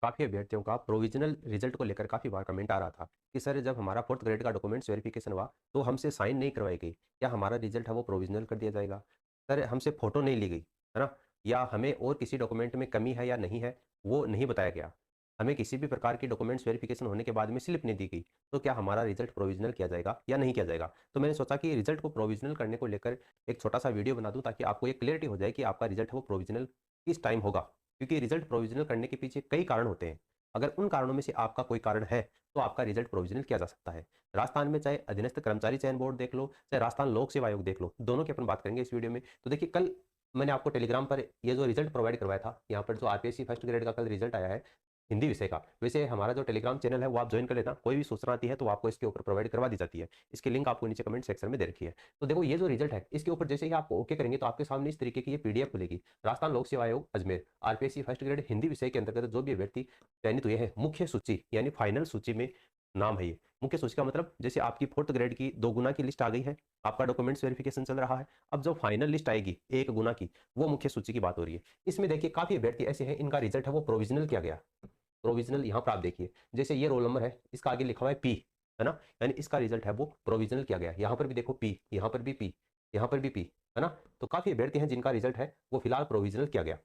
काफ़ी अभ्यर्थियों का प्रोविजनल रिजल्ट को लेकर काफ़ी बार कमेंट आ रहा था कि सर जब हमारा फोर्थ ग्रेड का डॉक्यूमेंट्स वेरिफिकेशन हुआ तो हमसे साइन नहीं करवाई गई, क्या हमारा रिजल्ट है वो प्रोविजनल कर दिया जाएगा? सर हमसे फ़ोटो नहीं ली गई, है ना? या हमें और किसी डॉक्यूमेंट में कमी है या नहीं है, वो नहीं बताया गया। हमें किसी भी प्रकार की डॉक्यूमेंट्स वेरिफिकेशन होने के बाद में स्लिप नहीं दी गई, तो क्या हमारा रिजल्ट प्रोविजनल किया जाएगा या नहीं किया जाएगा? तो मैंने सोचा कि रिजल्ट को प्रोविजनल करने को लेकर एक छोटा-सा वीडियो बना दूँ ताकि आपको ये क्लैरिटी हो जाए कि आपका रिजल्ट है वो प्रोविजनल किस टाइम होगा। क्योंकि रिजल्ट प्रोविजनल करने के पीछे कई कारण होते हैं। अगर उन कारणों में से आपका कोई कारण है, तो आपका रिजल्ट प्रोविजनल किया जा सकता है। राजस्थान में चाहे अधीनस्थ कर्मचारी चयन बोर्ड देख लो, चाहे राजस्थान लोक सेवा आयोग देख लो, दोनों की अपन बात करेंगे इस वीडियो में। तो देखिए कल मैंने आपको टेलीग्राम पर ये जो रिजल्ट प्रोवाइड करवाया था, यहाँ पर जो आरपीएससी फर्स्ट ग्रेड का कल रिजल्ट आया है हिंदी विषय का। वैसे हमारा जो टेलीग्राम चैनल है वो आप ज्वाइन कर लेना, कोई भी सूचना आती है तो आपको इसके ऊपर प्रोवाइड करवा दी जाती है। इसकी लिंक आपको नीचे कमेंट सेक्शन में दे रखी है। तो देखो ये जो रिजल्ट है इसके ऊपर जैसे ही आप ओके करेंगे तो आपके सामने इस तरीके की ये पीडीएफ खुलेगी। राजस्थान लोक सेवा आयोग Ajmer RPSC first grade Hindi विषय के अंतर्गत जो भी अभ्यर्थी चयनित हुए हैं मुख्य सूची यानी फाइनल सूची में नाम है ये। मुख्य सूची का मतलब जैसे आपकी फोर्थ ग्रेड की 2 गुना की लिस्ट आ गई है, आपका डॉक्यूमेंट्स वेरिफिकेशन चल रहा है। अब जो फाइनल लिस्ट आएगी 1 गुना की, वो मुख्य सूची की बात हो रही है। इसमें देखिए काफ़ी अभ्यर्थी ऐसे हैं इनका रिजल्ट है वो प्रोविजनल किया गया। प्रोविजनल यहाँ पर आप देखिए, जैसे ये रोल नंबर है, इसका आगे लिखा हुआ है पी, है ना? यानी इसका रिजल्ट है वो प्रोविजनल किया गया है। यहाँ पर भी देखो पी, यहाँ पर भी पी, यहाँ पर भी पी, है ना? तो काफ़ी अभ्यर्थी हैं जिनका रिजल्ट है वो फिलहाल प्रोविजनल किया गया,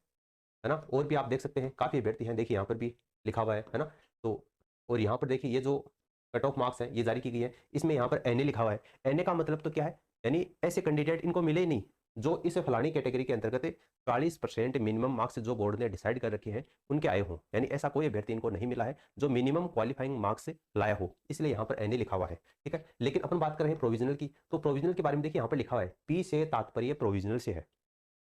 है ना? और भी आप देख सकते हैं काफ़ी अभ्यर्थी हैं, देखिए यहाँ पर भी लिखा हुआ है ना? तो और यहाँ पर देखिए ये जो कट ऑफ मार्क्स है ये जारी की गई है, इसमें यहाँ पर एनए लिखा हुआ है। एनए का मतलब तो क्या है? यानी ऐसे कैंडिडेट इनको मिले ही नहीं जो इस फलानी कैटेगरी के अंतर्गत 40% मिनिमम मार्क्स जो बोर्ड ने डिसाइड कर रखे हैं उनके आए हों। यानी ऐसा कोई अभ्यर्थी इनको नहीं मिला है जो मिनिमम क्वालिफाइंग मार्क्स से लाया हो, इसलिए यहाँ पर एनए लिखा हुआ है। ठीक है, लेकिन अपन बात कर रहे हैं प्रोविजनल की, तो प्रोविजनल के बारे में देखिए यहाँ पर लिखा हुआ है पी से तात्पर्य प्रोविजनल से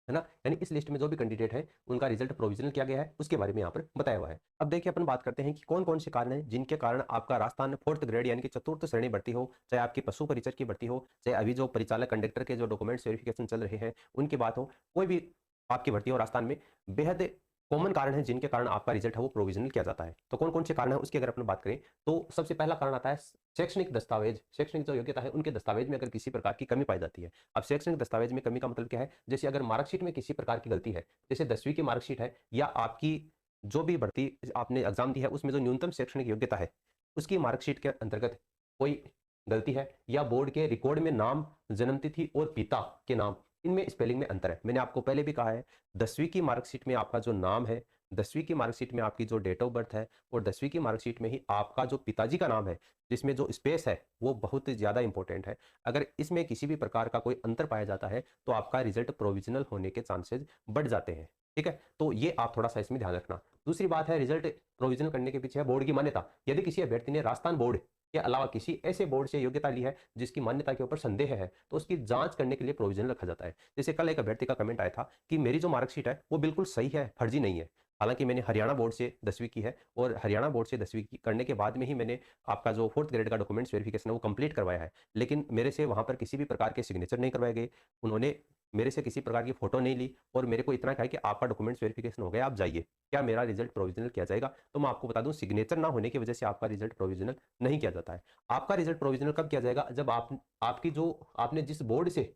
है ना? यानी इस लिस्ट में जो भी कैंडिडेट है उनका रिजल्ट प्रोविजनल किया गया है, उसके बारे में यहाँ पर बताया हुआ है। अब देखिए अपन बात करते हैं कि कौन कौन से कारण हैं जिनके कारण आपका राजस्थान फोर्थ ग्रेड यानी कि चतुर्थ श्रेणी भर्ती हो, चाहे आपकी पशु परिचर की भर्ती हो, चाहे अभी जो परिचालक कंडक्टर के जो डॉक्यूमेंट्स वेरिफिकेशन चल रहे हैं उनकी बात हो, कोई भी आपकी भर्ती हो राजस्थान में, बेहद कॉमन कारण है जिनके कारण आपका रिजल्ट है वो प्रोविजनल किया जाता है। तो कौन कौन से कारण है उसकी अगर अपन बात करें तो सबसे पहला कारण आता है शैक्षणिक दस्तावेज। शैक्षणिक जो योग्यता है उनके दस्तावेज में अगर किसी प्रकार की कमी पाई जाती है। अब शैक्षणिक दस्तावेज में कमी का मतलब क्या है? जैसे अगर मार्कशीट में किसी प्रकार की गलती है, जैसे 10वीं की मार्कशीट है या आपकी जो भी भर्ती आपने एग्जाम दी है उसमें जो न्यूनतम शैक्षणिक योग्यता है उसकी मार्कशीट के अंतर्गत कोई गलती है, या बोर्ड के रिकॉर्ड में नाम, जन्मतिथि और पिता के नाम, इनमें स्पेलिंग में अंतर है। मैंने आपको पहले भी कहा है 10वीं की मार्कशीट में आपका जो नाम है, 10वीं की मार्कशीट में आपकी जो डेट ऑफ बर्थ है और 10वीं की मार्कशीट में ही आपका जो पिताजी का नाम है, जिसमें जो स्पेस है वो बहुत ज़्यादा इंपॉर्टेंट है। अगर इसमें किसी भी प्रकार का कोई अंतर पाया जाता है तो आपका रिजल्ट प्रोविजनल होने के चांसेस बढ़ जाते हैं। ठीक है, तो ये आप थोड़ा सा इसमें ध्यान रखना। दूसरी बात है रिजल्ट प्रोविजनल करने के पीछे है बोर्ड की मान्यता। यदि किसी अभ्यर्थी ने राजस्थान बोर्ड के अलावा किसी ऐसे बोर्ड से योग्यता ली है जिसकी मान्यता के ऊपर संदेह है तो उसकी जांच करने के लिए प्रोविजनल रखा जाता है। जैसे कल एक अभ्यर्थी का कमेंट आया था कि मेरी जो मार्कशीट है वो बिल्कुल सही है, फर्जी नहीं है। हालांकि मैंने हरियाणा बोर्ड से 10वीं की है और हरियाणा बोर्ड से 10वीं की करने के बाद में ही मैंने आपका जो फोर्थ ग्रेड का डॉक्यूमेंट्स वेरिफिकेशन है वो कंप्लीट करवाया है, लेकिन मेरे से वहां पर किसी भी प्रकार के सिग्नेचर नहीं करवाए गए। उन्होंने मेरे से किसी प्रकार की फोटो नहीं ली और मेरे को इतना कहा कि आपका डॉक्यूमेंट्स वेरिफिकेशन हो गया, आप जाइए। क्या मेरा रिजल्ट प्रोविजनल किया जाएगा? तो मैं आपको बता दूं सिग्नेचर ना होने की वजह से आपका रिजल्ट प्रोविजनल नहीं किया जाता है। आपका रिजल्ट प्रोविजनल कब किया जाएगा? जब आपकी जो आपने जिस बोर्ड से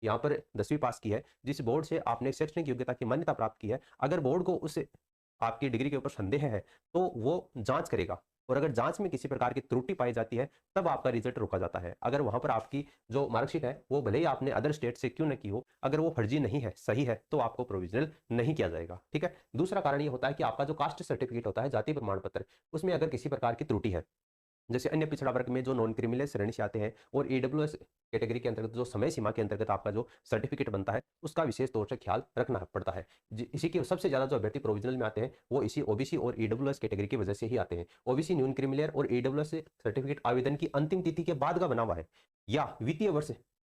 यहाँ पर 10वीं पास की है, जिस बोर्ड से आपने शैक्षणिक योग्यता की मान्यता प्राप्त की है, अगर बोर्ड को उस आपकी डिग्री के ऊपर संदेह है तो वो जांच करेगा, और अगर जांच में किसी प्रकार की त्रुटि पाई जाती है तब आपका रिजल्ट रोका जाता है। अगर वहां पर आपकी जो मार्कशीट है वो भले ही आपने अदर स्टेट से क्यों न की हो, अगर वो फर्जी नहीं है, सही है, तो आपको प्रोविजनल नहीं किया जाएगा। ठीक है, दूसरा कारण ये होता है कि आपका जो कास्ट सर्टिफिकेट होता है, जाति प्रमाण पत्र, उसमें अगर किसी प्रकार की त्रुटि है, जैसे अन्य पिछड़ा वर्ग में जो नॉन क्रिमिनल श्रेणी से आते हैं और ईडब्ल्यूएस कैटेगरी के अंतर्गत जो समय सीमा के अंतर्गत आपका जो सर्टिफिकेट बनता है उसका विशेष तौर से ख्याल रखना पड़ता है। इसी के सबसे ज्यादा जो अभ्यर्थी प्रोविजनल में आते हैं वो इसी ओबीसी और ईडब्ल्यूएस कैटेगरी की वजह से ही आते हैं। ओबीसी न्यून क्रिमिनल और ईडब्ल्यूएस सर्टिफिकेट आवेदन की अंतिम तिथि के बाद का बना हुआ है या वित्तीय वर्ष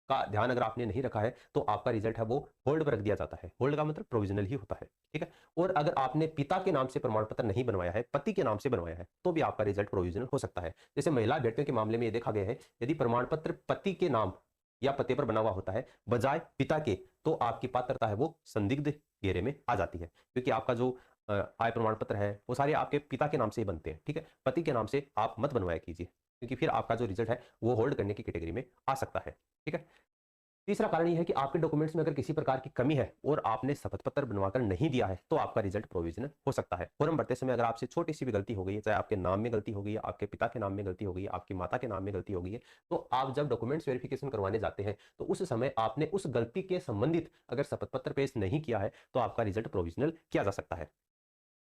का ध्यान अगर आपने नहीं रखा है तो आपका रिजल्ट है वो होल्ड पर रख दिया जाता है। होल्ड का मतलब प्रोविजनल ही होता है। ठीक है, और अगर आपने पिता के नाम से प्रमाण पत्र नहीं बनवाया है, पति के नाम से बनवाया है, तो भी आपका रिजल्ट प्रोविजनल हो सकता है। जैसे महिला अभ्यर्थियों के मामले में ये देखा गया है यदि प्रमाण पत्र पति के नाम या पते पर बना हुआ होता है बजाय पिता के, तो आपकी पात्रता है वो संदिग्ध घेरे में आ जाती है, क्योंकि आपका जो आय प्रमाण पत्र है वो सारे आपके पिता के नाम से ही बनते हैं। ठीक है, पति के नाम से आप मत बनवाया कीजिए, क्योंकि फिर आपका जो रिजल्ट है वो होल्ड करने की कैटेगरी में आ सकता है। ठीक है, तीसरा कारण ये है कि आपके डॉक्यूमेंट्स में अगर किसी प्रकार की कमी है और आपने शपथ पत्र बनवाकर नहीं दिया है तो आपका रिजल्ट प्रोविजनल हो सकता है। फॉर्म भरते समय अगर आपसे छोटी सी भी गलती हो गई है, चाहे आपके नाम में गलती हो गई है, आपके पिता के नाम में गलती हो गई है, आपकी माता के नाम में गलती हो गई है, तो आप जब डॉक्यूमेंट्स वेरिफिकेशन करवाने जाते हैं तो उस समय आपने उस गलती के संबंधित अगर शपथ पत्र पेश नहीं किया है तो आपका रिजल्ट प्रोविजनल किया जा सकता है।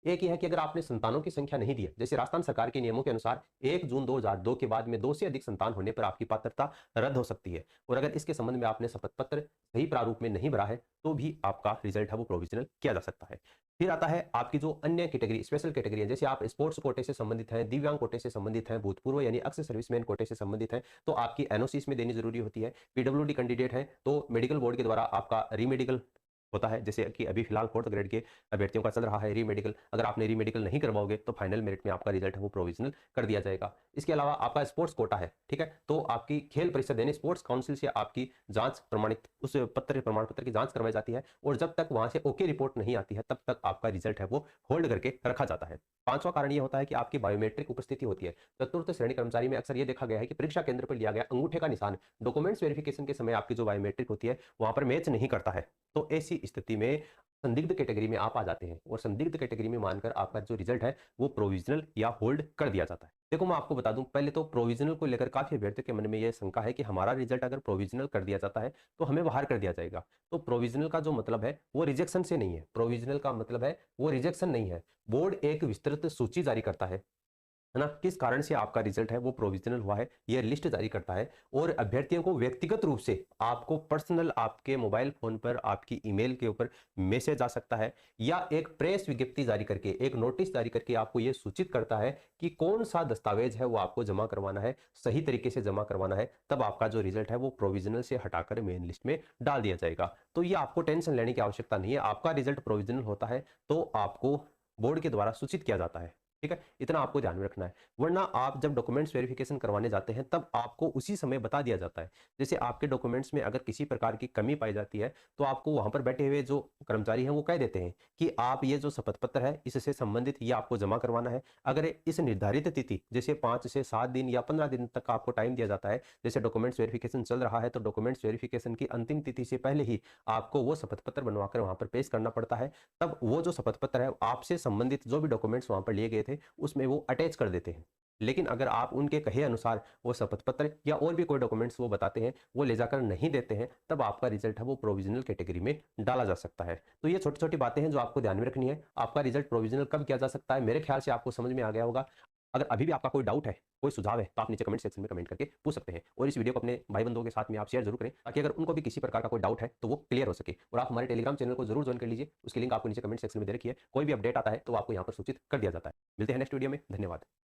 एक ये है कि अगर आपने संतानों की संख्या नहीं दी है, जैसे राजस्थान सरकार के नियमों के अनुसार 1 जून 2002 के बाद में 2 से अधिक संतान होने पर आपकी पात्रता रद्द हो सकती है और अगर इसके संबंध में आपने शपथ पत्र सही प्रारूप में नहीं भरा है तो भी आपका रिजल्ट है वो प्रोविजनल किया जा सकता है। फिर आता है आपकी जो अन्य कैटेगरी, स्पेशल कैटेगरी है, जैसे आप स्पोर्ट्स कोटे से संबंधित हैं, दिव्यांग कोटे से संबंधित हैं, भूतपूर्व यानी अक्स सर्विसमैन कोटे से संबंधित हैं, तो आपकी एनओसी इसमें देनी जरूरी होती है। पीडब्ल्यूडी कैंडिडेट है तो मेडिकल बोर्ड के द्वारा आपका रीमेडिकल होता है, जैसे कि अभी फिलहाल 4th ग्रेड के अभ्यर्थियों का चल रहा है रीमेडिकल। अगर आपने रीमेडिकल नहीं करवाओगे तो फाइनल मेरिट में आपका रिजल्ट है वो प्रोविजनल कर दिया जाएगा। इसके अलावा आपका स्पोर्ट्स कोटा है, ठीक है, तो आपकी खेल परिषद यानी स्पोर्ट्स काउंसिल से आपकी जांच प्रमाणित उस प्रमाण पत्र की जांच करवाई जाती है और जब तक वहां से ओके रिपोर्ट नहीं आती है तब तक आपका रिजल्ट है वो होल्ड करके रखा जाता है। पांचवा कारण ये होता है कि आपकी बायोमेट्रिक उपस्थिति होती है। चतुर्थ श्रेणी कर्मचारी में अक्सर ये देखा गया है कि परीक्षा केंद्र पर लिया गया अंगूठे का निशान डॉक्यूमेंट्स वेरिफिकेशन के समय आपकी जो बायोमेट्रिक होती है वहां पर मैच नहीं करता है। तो ऐसी स्थिति में संदिग्ध कैटेगरी में आप आ जाते हैं और संदिग्ध कैटेगरी में मानकर आपका जो रिजल्ट है वो प्रोविजनल या होल्ड कर दिया जाता है। देखो मैं आपको बता दूं, पहले तो प्रोविजनल को लेकर काफी अभ्यर्थियों के मन में यह शंका है कि हमारा रिजल्ट अगर प्रोविजनल कर दिया जाता है तो हमें बाहर कर दिया जाएगा। तो प्रोविजनल का जो मतलब है वो रिजेक्शन से नहीं है, प्रोविजनल का मतलब है वो रिजेक्शन नहीं है। बोर्ड एक विस्तृत सूची जारी करता है ना, किस कारण से आपका रिजल्ट है वो प्रोविजनल हुआ है, यह लिस्ट जारी करता है और अभ्यर्थियों को व्यक्तिगत रूप से आपको पर्सनल आपके मोबाइल फोन पर आपकी ईमेल के ऊपर मैसेज आ सकता है या एक प्रेस विज्ञप्ति जारी करके, एक नोटिस जारी करके आपको यह सूचित करता है कि कौन सा दस्तावेज है वो आपको जमा करवाना है, सही तरीके से जमा करवाना है, तब आपका जो रिजल्ट है वो प्रोविजनल से हटाकर मेन लिस्ट में डाल दिया जाएगा। तो ये आपको टेंशन लेने की आवश्यकता नहीं है। आपका रिजल्ट प्रोविजनल होता है तो आपको बोर्ड के द्वारा सूचित किया जाता है, ठीक है, इतना आपको ध्यान में रखना है। वरना आप जब डॉक्यूमेंट्स वेरिफिकेशन करवाने जाते हैं तब आपको उसी समय बता दिया जाता है। जैसे आपके डॉक्यूमेंट्स में अगर किसी प्रकार की कमी पाई जाती है तो आपको वहां पर बैठे हुए जो कर्मचारी हैं वो कह देते हैं कि आप ये जो शपथ पत्र है इससे संबंधित ये आपको जमा करवाना है। अगर इस निर्धारित तिथि जैसे 5 से 7 दिन या 15 दिन तक आपको टाइम दिया जाता है, जैसे डॉक्यूमेंट्स वेरिफिकेशन चल रहा है तो डॉक्यूमेंट्स वेरिफिकेशन की अंतिम तिथि से पहले ही आपको वो शपथ पत्र बनवाकर वहां पर पेश करना पड़ता है। तब वो जो शपथ पत्र है आपसे संबंधित जो भी डॉक्यूमेंट्स वहां पर लिए गए थे उसमें वो अटैच कर देते हैं। लेकिन अगर आप उनके कहे अनुसार वो शपथ पत्र या और भी कोई डॉक्यूमेंट्स वो बताते हैं वो ले जाकर नहीं देते हैं तब आपका रिजल्ट है वो प्रोविजनल कैटेगरी में डाला जा सकता है। तो ये छोटी छोटी बातें हैं जो आपको ध्यान में रखनी है। आपका रिजल्ट प्रोविजनल कब किया जा सकता है मेरे ख्याल से आपको समझ में आ गया होगा। अगर अभी भी आपका कोई डाउट है, कोई सुझाव है तो आप नीचे कमेंट सेक्शन में कमेंट करके पूछ सकते हैं और इस वीडियो को अपने भाई बंधुओं के साथ में आप शेयर जरूर करें ताकि अगर उनको भी किसी प्रकार का कोई डाउट है तो वो क्लियर हो सके। और आप हमारे टेलीग्राम चैनल को जरूर ज्वाइन कर लीजिए, उसकी लिंक आपको नीचे कमेंट सेक्शन में दे रखी है। कोई भी अपडेट आता है तो आपको यहाँ पर सूचित कर दिया जाता है। मिलते हैं नेक्स्ट वीडियो में, धन्यवाद।